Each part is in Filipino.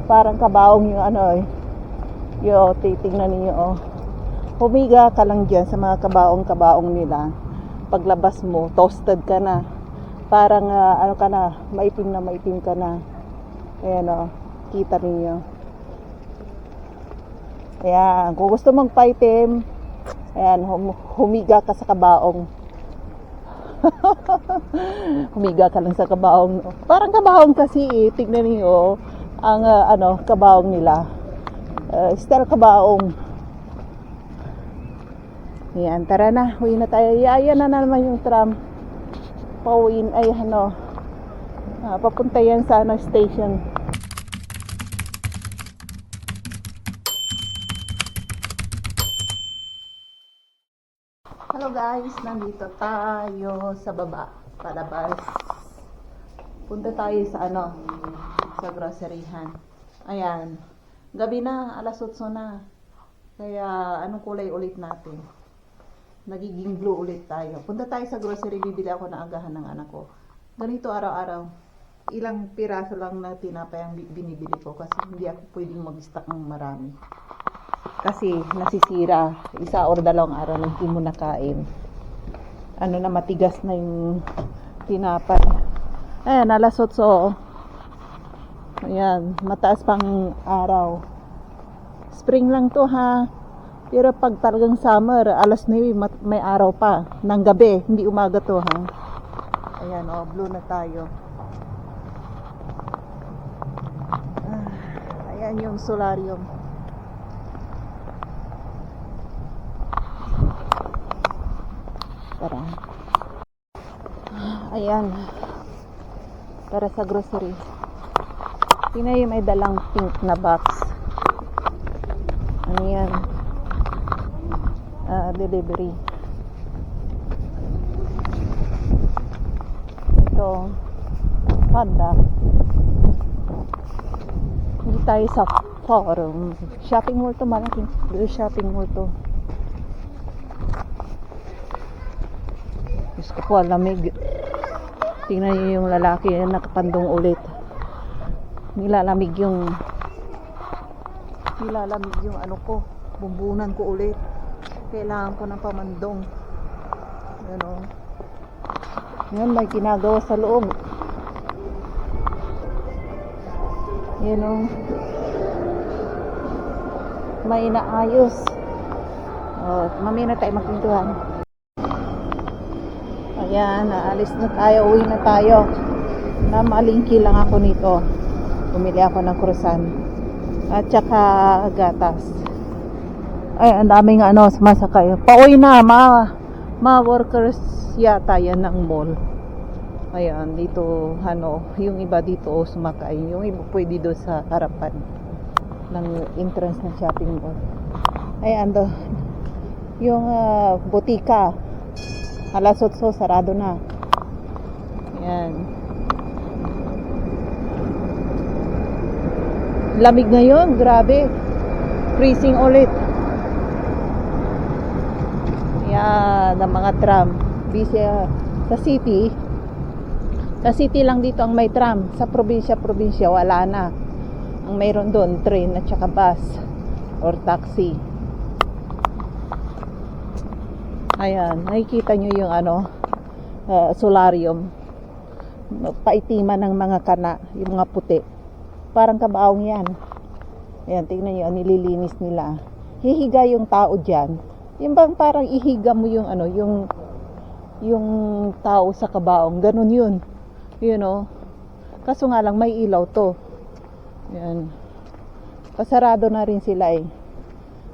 parang kabaong yung ano eh. Yo, titingnan niyo oh. Humiga ka lang dyan sa mga kabaong nila. Paglabas mo, toasted ka na. Parang ano ka na, maitim ka na. Ayan oh, kita niyo. Ayan, kung gusto mong paitim, ayan, humiga ka sa kabaong. Humiga ka lang sa kabaong. Parang kabaong kasi eh. Tignan niyo ang kabaong nila. Style kabaong. Ayan, tara na. Uwi na tayo. Ayan na naman yung tram. Pauwiin ay papunta yan sa station. Hello guys, nandito tayo sa baba, palabas. Punta tayo sa sa groceryhan. Ayan, gabi na, alas 8 na. Kaya anong kulay ulit natin? Nagiging blue ulit tayo. Punta tayo sa grocery, bibili ako ng agahan ng anak ko. Ganito araw-araw. Ilang piraso lang na tinapay ang binibili ko kasi hindi ako pwedeng mag-stock ng marami. Kasi nasisira, isa or dalawang araw na hindi mo nakain. Na matigas na yung tinapay. Ayan, alas 8. Ayan, mataas pang araw. Spring lang to ha. Pero pag talagang summer, alas 9 may araw pa. Nang gabi, hindi umaga to ha. Ayan blue na tayo. Ayan yung solarium. Tara. Ayan. Para sa grocery. Tingnan yung may dalang pink na box. Ano yan? Delivery. Ito. Panda. Hindi tayo sa forum. Shopping mall to. Malaking shopping mall to. Diyos ko po, lamig. Tingnan niyo yung lalaki na nakapandong ulit. Nilalamig yung ano ko, bumbunan ko ulit. Kailangan ko ng pamandong. Yan o. Yan, may ginagawa sa loob. Yan o. May inaayos. Mamaya na tayo magpintuhan. Ayan, naalis na tayo, uwi na tayo. Namalingki lang ako nito. Bumili ako ng croissant at saka gatas. Ay, ang daming sumasakay. Pauwi na, mga workers yata yan ng mall. Ayan, dito yung iba dito sumakay. Yung iba pwede doon sa harapan ng entrance ng shopping mall. Ayan, yung butika. Alas 8, sarado na. Ayan. Lamig ngayon, grabe. Freezing ulit. Ayan, ang mga tram. Busy sa city. Sa city lang dito ang may tram. Sa probinsya, wala na. Ang mayroon doon, train at saka bus or taxi. Ayan, nakikita nyo yung solarium. Paitiman ng mga kana, yung mga puti. Parang kabaong yan. Ayan, tingnan nyo, nililinis nila. Hihiga yung tao dyan. Yung bang parang ihiga mo yung yung tao sa kabaong. Ganun yun. You know? Kaso nga lang, may ilaw to. Ayan. Pasarado na rin sila eh.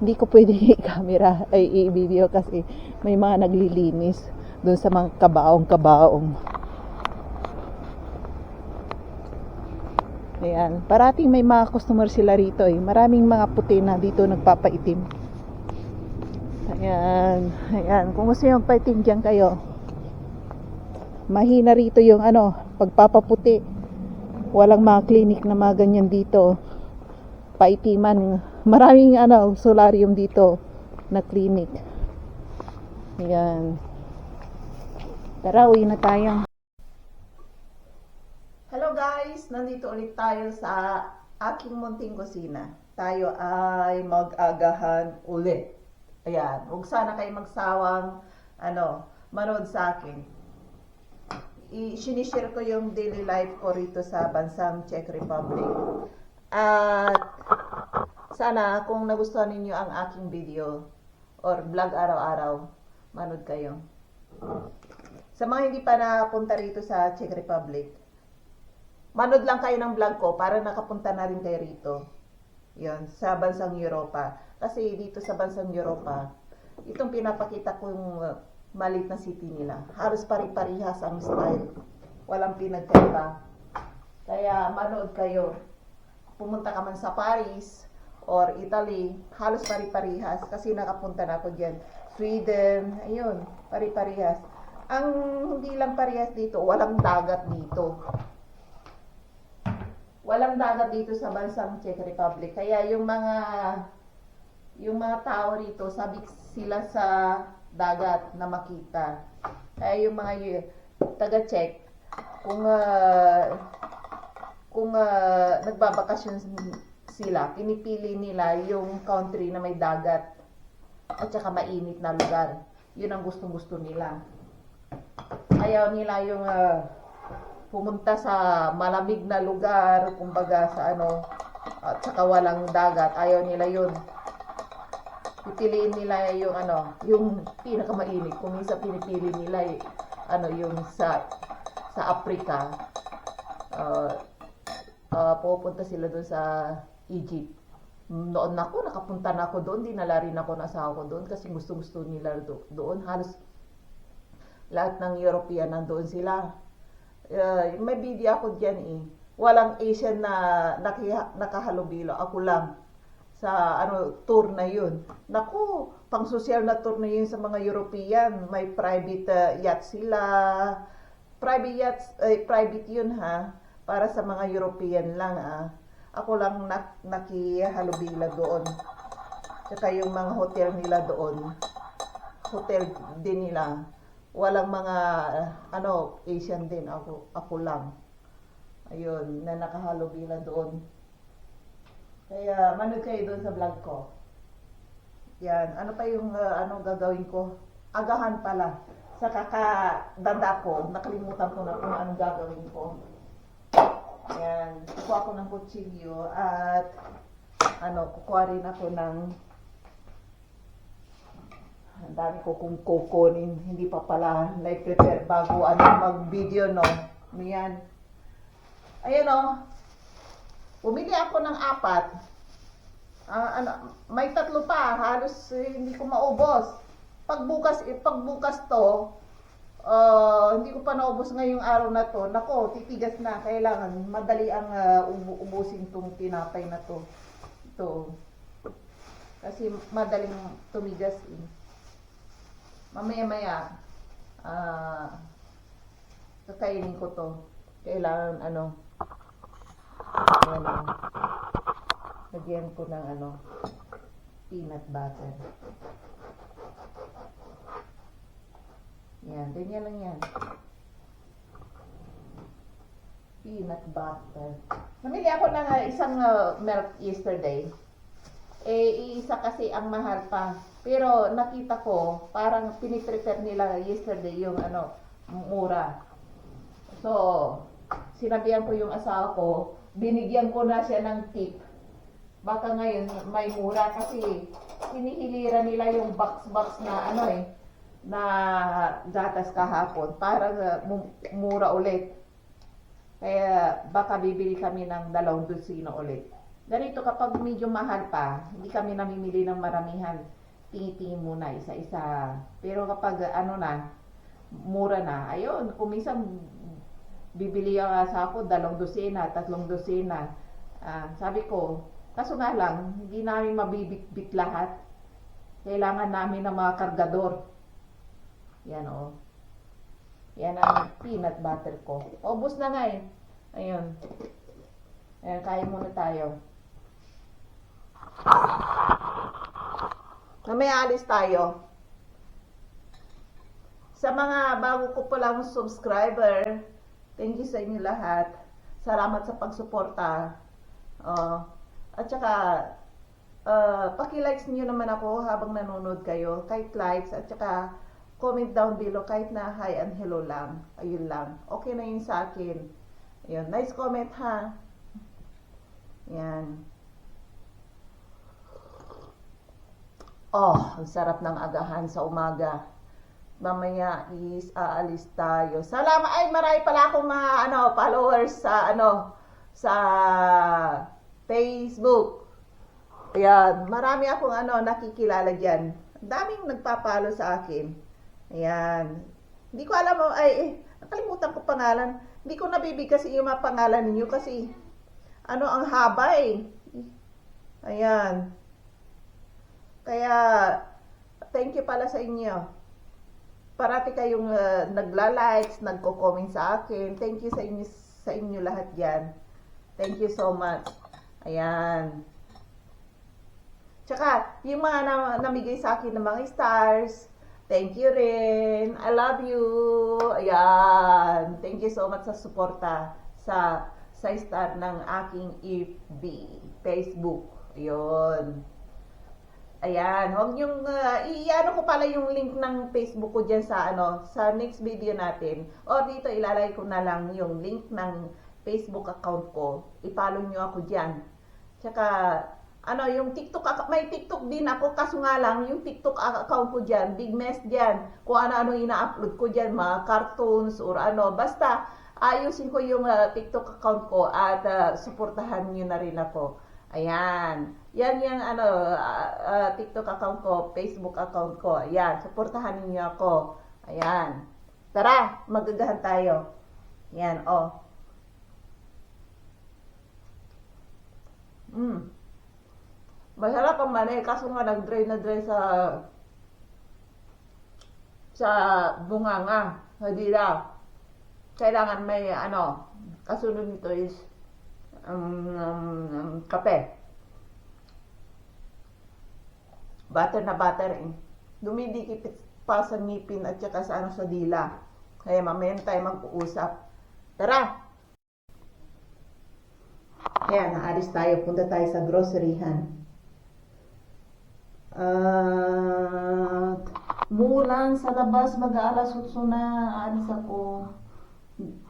Hindi ko pwede i-camera ay i-video kasi may mga naglilinis doon sa mga kabaong. Ayan, parating may mga customer sila rito eh. Maraming mga puti na dito nagpapaitim. Ayan, kung gusto yung paitim dyan kayo. Mahina rito yung pagpapaputi. Walang mga clinic na mga ganyan dito. Paitiman. Maraming solarium dito na clinic. Ayan. Tara, uwi na tayo. Hello guys! Nandito ulit tayo sa aking munting kusina. Tayo ay mag-agahan ulit. Ayan, huwag sana kayo magsawang manood sa akin. Sinishare ko yung daily life ko rito sa bansang Czech Republic. At sana kung nagustuhan ninyo ang aking video or vlog araw-araw, manood kayo. Sa mga hindi pa nakapunta rito sa Czech Republic, manood lang kayo ng vlog ko para nakapunta na rin kayo rito. Yun, sa bansang Europa. Kasi dito sa bansang Europa, itong pinapakita kong maliit na city nila. Halos pari-parihas ang style. Walang pinagkaiba. Kaya manood kayo. Pumunta ka man sa Paris or Italy, halos pari-parihas. Kasi nakapunta na ako dyan. Sweden, ayun, pari-parihas. Ang hindi lang parehas dito, walang dagat dito. Walang dagat dito sa bansang Czech Republic. Kaya yung mga tao rito, sabik sila sa dagat na makita. Kaya yung mga taga-Czech, kung nagbabakasyon sila, pinipili nila yung country na may dagat at saka mainit na lugar. Yun ang gustong-gusto nila. Ayaw nila yung pumunta sa malamig na lugar, kumbaga sa at saka walang dagat. Ayaw nila yun. Pipiliin nila yung pinakamainit. Kung minsan pinipili nila yung sa Africa. Pupunta sila doon sa Egypt. Noon nakapunta na ako doon, dinala rin ako ng asawa ko doon kasi gusto-gusto nila doon. Halos lahat ng European nandoon sila. May video ako dyan Walang Asian na nakahalubilo. Ako lang. Sa tour na yun. Naku, pang social na tour na yun sa mga European. May private yacht sila. Private yachts, private yun ha. Para sa mga European lang Ako lang nakihalubila doon. Saka yung mga hotel nila doon. Hotel din nila. Walang mga Asian din, ako lang. Ayun, na nakahalubila doon. Kaya manood kayo doon sa vlog ko. Yan, ano pa yung gagawin ko? Agahan pala. Sa kakadanda ko, nakalimutan ko na kung anong gagawin ko. Yan, kukuha ko ng kutsilyo at kukuha rin ako ng ang dami ko kung kukunin, hindi pa pala na-prepare bago mag-video, no? Yan. Ayan, bumili ako ng 4. May 3 pa, halos hindi ko maubos. Pagbukas to, hindi ko pa naubos ngayong araw na to. Nako, titigas na. Kailangan madali ang ubusin tong tinapay na to. Ito. Kasi madaling tumigas Mamaya-maya, kakainin ko to. Kailangan lagyan ko ng peanut butter. Yan, ganyan lang yan. Peanut butter. Namili ako ng isang milk yesterday. Iisa kasi ang mahal pa. Pero nakita ko, parang piniprepare nila yesterday yung mura. So, sinabihan ko yung asawa ko, binigyan ko na siya ng tip. Baka ngayon may mura kasi hinihilira nila yung box na na gatas kahapon para mura ulit. Kaya baka bibili kami ng 2 dosino ulit. Ganito kapag medyo mahal pa, hindi kami namimili ng maramihan. Tingin-tingin muna isa-isa. Pero kapag mura na, ayun, kung minsan bibili ang asawa ko 2 dosina, 3 dosina. Sabi ko, kaso nga lang, hindi namin mabibitbit lahat. Kailangan namin ng mga kargador. Yan Yan ang peanut butter ko. Ubus na nga Ayun. Ayan, kain muna tayo. Mamaya alis tayo. Sa mga bago ko pa lang subscriber, thank you sa inyo lahat. Salamat sa pagsuporta. Oh, at saka, paki-likes niyo naman ako habang nanonood kayo. Kahit likes, at saka comment down below kahit na hi and hello lang. Ayun lang. Okay na yun sa akin. Ayun, nice comment ha. Yan. Oh, ang sarap ng agahan sa umaga. Mamaya is aalis tayo. Salamat, ay marami pala akong mga followers sa Facebook. Ayan, marami akong nakikilala diyan. Daming nagpapalo sa akin. Ayan. Hindi ko alam nakalimutan ko pangalan. Hindi ko nabibigkas yung mga pangalan niyo kasi ang haba eh. Ayan. Kaya thank you pala sa inyo. Parati kayong nagla-likes, nagko-comment sa akin. Thank you sa inyo lahat diyan. Thank you so much. Ayan. Tsaka, yung mga namigay sa akin ng mga stars, thank you rin. I love you. Ayan. Thank you so much sa suporta sa star ng aking FB, Facebook. Ayun. Ayan, huwag niyong, i-ano ko pala yung link ng Facebook ko dyan sa, sa next video natin. O dito, ilalagay ko na lang yung link ng Facebook account ko. I-follow niyo ako dyan. Tsaka, yung TikTok, may TikTok din ako, kaso nga lang, yung TikTok account ko dyan, big mess dyan. Kung ano-ano ina-upload ko dyan, mga cartoons or basta, ayusin ko yung TikTok account ko at suportahan niyo na rin ako. Ayan. Yan yung TikTok account ko, Facebook account ko. Ayan, suportahan niyo ako. Ayan. Tara, magagahan tayo. Ayan, oh. Masarap ang mani, kaso nga nag-dry na dry sa bunganga. Hindi na. Kailangan may kasunod nito is kape. Butter na butter eh. Dumidikit pa sa ngipin at saka sa dila. Kaya mamaya tayo mag-uusap. Tara! Ayan, naalis tayo. Punta tayo sa groceryhan. Mulan sa labas, mag-aalas 8 na. Aalis ako.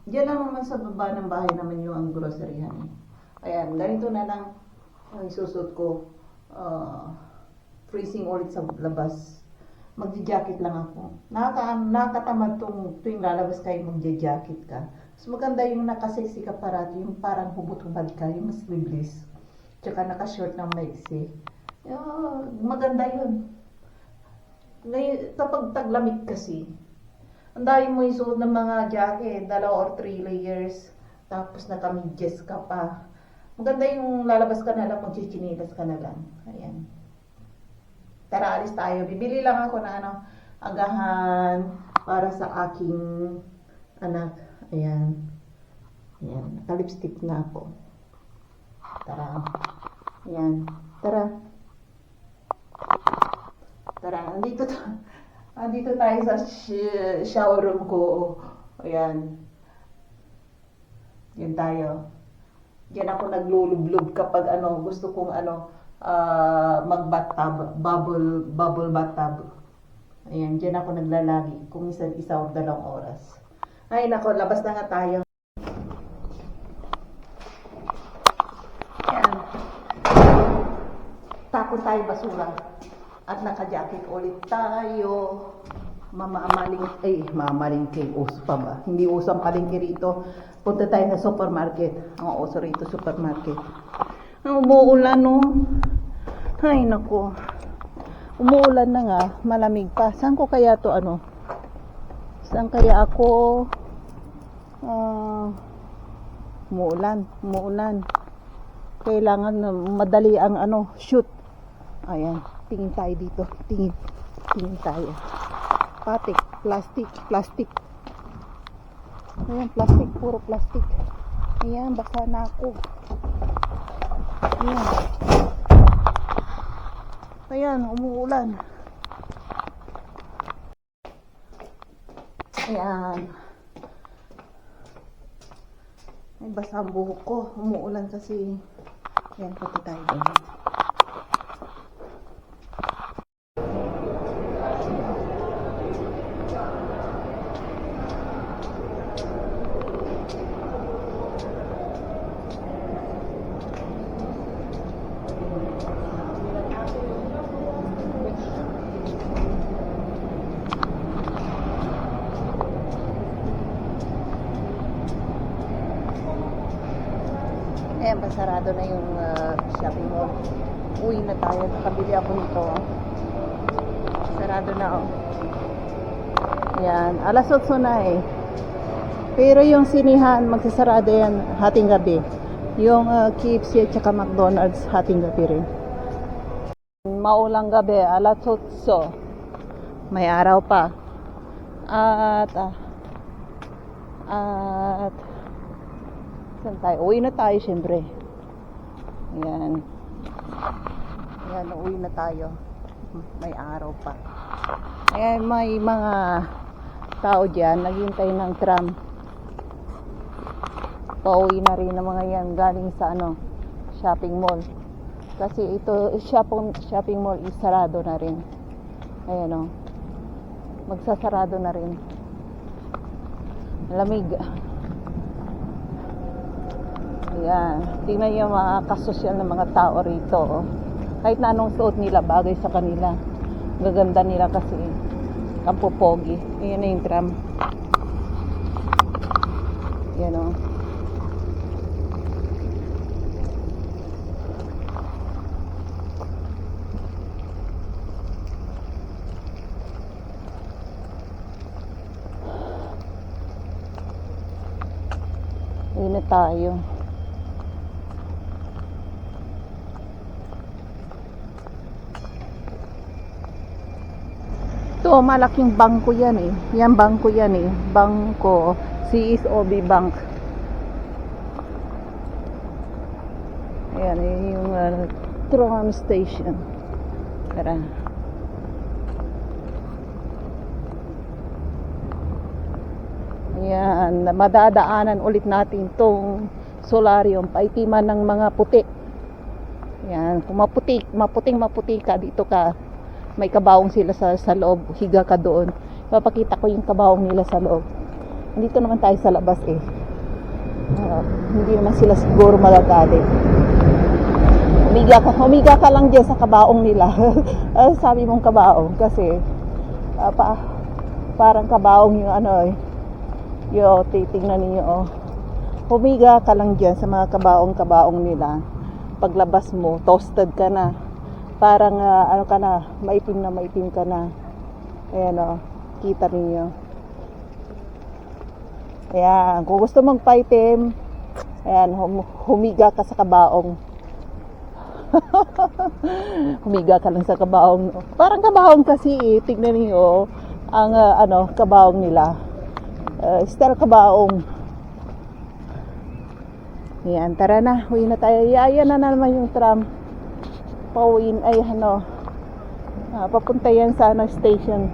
Diyan lang naman sa baba ng bahay naman yung ang groceryhan. Ayan, ganito na lang ang isusot ko. Freezing ulit sa labas. Magja-jacket lang ako. Nakakatamad tuwing lalabas kayo magja-jacket ka. Mas maganda yung nakasexy ka parati, yung parang hubot-hubad ka, yung mas sleeveless. Tsaka naka-short ng maiksi. Maganda yun. Ngayon, kapag taglamig kasi, ang dahil mo isuot ng mga jacket, 2 or 3 layers, tapos naka-midges ka pa. Maganda yung lalabas ka na lang, magchichinilas ka na lang. Ayan. Tara, alis tayo. Bibili lang ako na agahan para sa aking anak. Ayan. Ayan. Naka-lipstick na ako. Tara. Ayan. Tara. Tara. Andito tayo sa shower room ko. Ayan. Yan tayo. Diyan ako naglulublob kapag gusto kong mag-bathtub, bubble bathtub. Ayan, diyan ako naglalagi. Kung minsan 1 o 2 oras. Ay nako, labas na nga tayo. Ayan. Tapos tayo basura. At naka-jacket ulit tayo. Mamalingke. Uso pa ba? Hindi uso ang palingke rito. Punta tayo sa supermarket. Ang uso rito, supermarket. Umuulan, no? Ay, naku. Umuulan na nga. Malamig pa. Saan ko kaya to, Saan kaya ako? Umuulan. Kailangan madali ang shoot. Ayan. Tingin tayo dito. Tingin tayo. Patik. Plastic. Ayan, plastic. Puro plastic. Ayan, basa na ako. Ayan, umuulan. Ayan. Ay, basa ang buhok ko. Umuulan kasi. Yan, pati tayo doon. Ayan, basarado na yung shopping mall. Uwi na tayo. Nakabili ako nito. Sarado na, oh. Ayan, alas 8 na eh. Pero yung sinihan, magsasarado yan hating gabi. Yung KFC at saka McDonald's hating gabi rin. Maulang gabi, alas 8. May araw pa. At saan tayo? Uwi na tayo syempre. Ayan. Ayan, uwi na tayo. May araw pa. Ayan, may mga tao dyan naghihintay ng tram. Pauwi na rin ng mga yan galing sa shopping mall. Kasi ito shopping mall is sarado na rin. Ayan, magsasarado na rin. Lamig. Ayan. Tingnan niyo mga kasosyal na mga tao rito. Oh. Kahit na anong suot nila, bagay sa kanila. Gaganda nila kasi kampupogi. Ayan na yung tram. Ayan, oh. Ayan na tayo. Ito, malaking bangko yan eh. Yan, bangko yan eh. Bangko. CSOB Bank. Ayan, yung tram station. Tara. Ayan, madadaanan ulit natin tong solarium. Paitiman ng mga puti. Ayan, kung maputing ka, dito ka. May kabaong sila sa loob, higa ka doon. Papakita ko yung kabaong nila sa loob. Dito naman tayo sa labas eh. Hindi naman sila siguro magatali. Humiga ka lang dyan sa kabaong nila. Sabi mong kabaong kasi parang kabaong yung titingnan niyo oh. Humiga ka lang dyan sa mga kabaong nila. Paglabas mo, toasted ka na. Parang ka na, maitim ka na. Ayan o, kita niyo. Ayan, kung gusto mong paitim, ayan, humiga ka sa kabaong. Humiga ka lang sa kabaong. Parang kabaong kasi tignan niyo ang kabaong nila. Style kabaong. Ayan, tara na, uwi na tayo. Ayan na naman yung tram. Pauwiin ay papunta yan sa station.